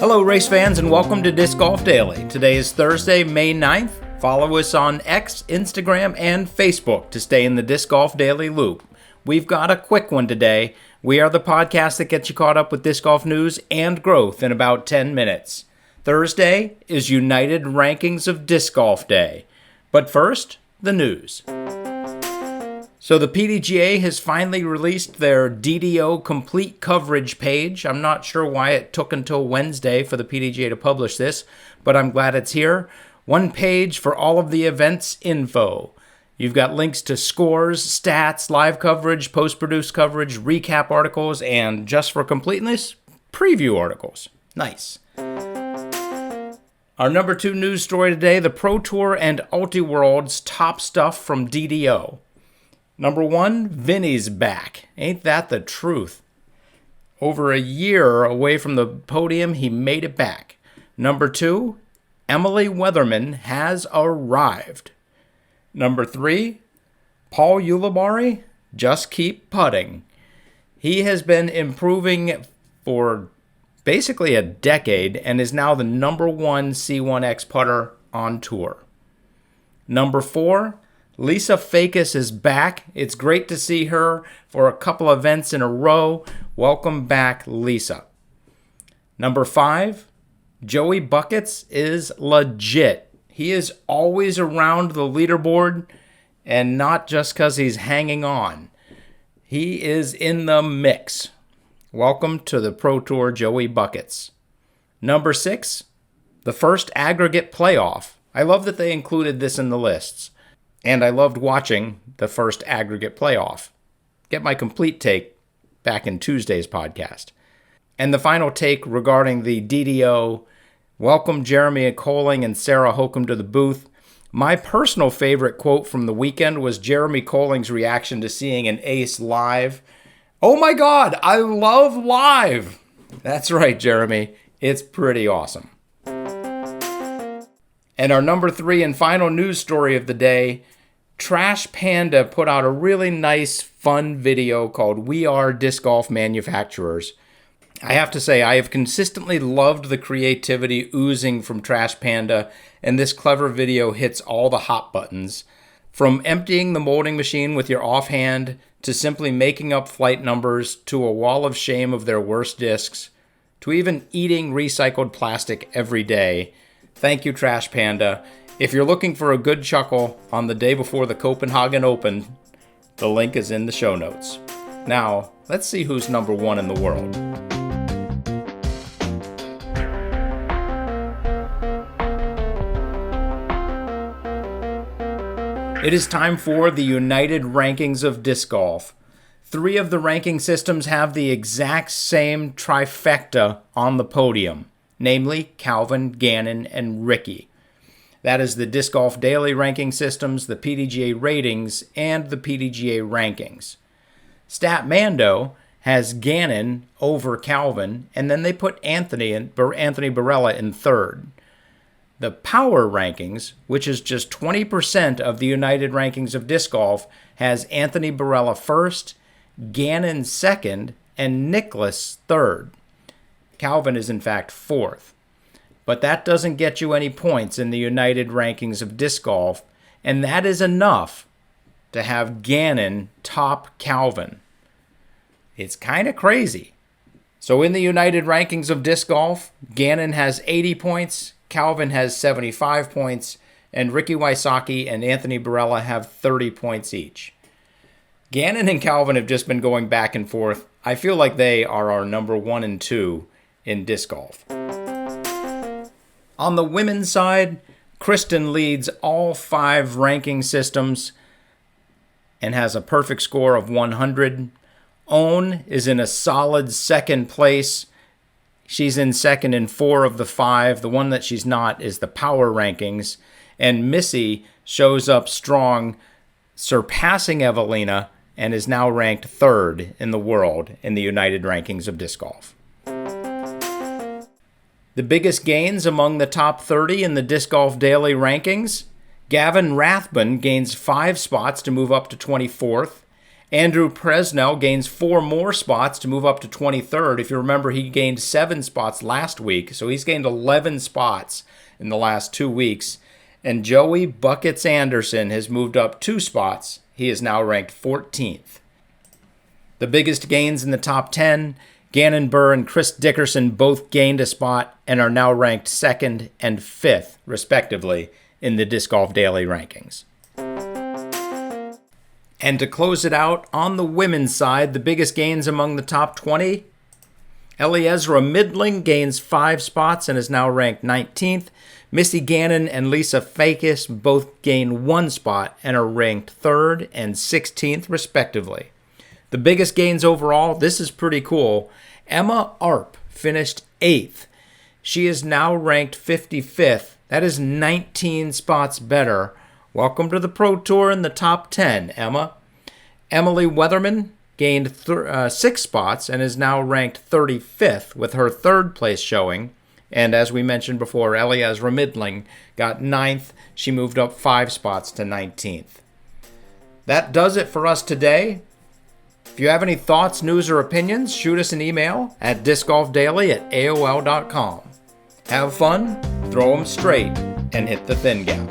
Hello, race fans, and welcome to Disc Golf Daily. Today is Thursday, May 9th. Follow us on X, Instagram, and Facebook to stay in the Disc Golf Daily loop. We've got a quick one today. We are the podcast that gets you caught up with disc golf news and growth in about 10 minutes. Thursday is United Rankings of Disc Golf Day. But first, the news. So the PDGA has finally released their DDO Complete Coverage page. I'm not sure why it took until Wednesday for the PDGA to publish this, but I'm glad it's here. One page for all of the events info. You've got links to scores, stats, live coverage, post-produced coverage, recap articles, and just for completeness, preview articles. Nice. Our number 2 news story today, the Pro Tour and Ultiworld's top stuff from DDO. Number 1, Vinny's back. Ain't that the truth? Over a year away from the podium, he made it back. Number 2, Emily Weatherman has arrived. Number 3, Paul Ulibarri, just keep putting. He has been improving for basically a decade and is now the number 1 C1X putter on tour. Number 4, Lisa Fakis is back. It's great to see her for a couple events in a row. Welcome back, Lisa. Number 5, Joey Buckets is legit. He is always around the leaderboard, and not just because he's hanging on. He is in the mix. Welcome to the Pro Tour, Joey Buckets. Number 6, the first aggregate playoff. I love that they included this in the lists. And I loved watching the first aggregate playoff. Get my complete take back in Tuesday's podcast. And the final take regarding the DDO. Welcome Jeremy Coling and Sarah Holcomb to the booth. My personal favorite quote from the weekend was Jeremy Coling's reaction to seeing an ace live. Oh my God, I love live. That's right, Jeremy. It's pretty awesome. And our number 3 and final news story of the day, Trash Panda put out a really nice, fun video called We Are Disc Golf Manufacturers. I have to say, I have consistently loved the creativity oozing from Trash Panda, and this clever video hits all the hot buttons. From emptying the molding machine with your offhand, to simply making up flight numbers, to a wall of shame of their worst discs, to even eating recycled plastic every day. Thank you, Trash Panda. If you're looking for a good chuckle on the day before the Copenhagen Open, the link is in the show notes. Now, let's see who's number 1 in the world. It is time for the United Rankings of Disc Golf. 3 of the ranking systems have the exact same trifecta on the podium, namely Calvin, Gannon, and Ricky. That is the Disc Golf Daily ranking systems, the PDGA ratings, and the PDGA rankings. Statmando has Gannon over Calvin, and then they put Anthony Barella in 3rd. The Power Rankings, which is just 20% of the United Rankings of Disc Golf, has Anthony Barella 1st, Gannon 2nd, and Nicklaus 3rd. Calvin is in fact 4th. But that doesn't get you any points in the United Rankings of Disc Golf, and that is enough to have Gannon top Calvin. It's kind of crazy. So in the United Rankings of Disc Golf, Gannon has 80 points, Calvin has 75 points, and Ricky Wysocki and Anthony Barella have 30 points each. Gannon and Calvin have just been going back and forth. I feel like they are our number 1 and 2 in disc golf. On the women's side, Kristen leads all 5 ranking systems and has a perfect score of 100. Own is in a solid 2nd place. She's in 2nd in 4 of the 5. The one that she's not is the Power Rankings. And Missy shows up strong, surpassing Evelina, and is now ranked 3rd in the world in the United Rankings of Disc Golf. The biggest gains among the top 30 in the Disc Golf Daily rankings, Gavin Rathbun gains 5 spots to move up to 24th. Andrew Presnell gains 4 more spots to move up to 23rd. If you remember, he gained 7 spots last week, so he's gained 11 spots in the last 2 weeks. And Joey Buckets Anderson has moved up 2 spots. He is now ranked 14th. The biggest gains in the top 10, Gannon Burr and Chris Dickerson both gained a spot and are now ranked 2nd and 5th, respectively, in the Disc Golf Daily rankings. And to close it out, on the women's side, the biggest gains among the top 20, Eliezra Midling gains 5 spots and is now ranked 19th. Missy Gannon and Lisa Fakis both gain 1 spot and are ranked 3rd and 16th, respectively. The biggest gains overall, this is pretty cool. Emma Arp finished 8th. She is now ranked 55th. That is 19 spots better. Welcome to the Pro Tour in the top 10, Emma. Emily Weatherman gained 6 spots and is now ranked 35th with her 3rd place showing. And as we mentioned before, Eliezra Midling got 9th. She moved up 5 spots to 19th. That does it for us today. If you have any thoughts, news, or opinions, shoot us an email at discgolfdaily@aol.com. Have fun, throw them straight, and hit the thin gap.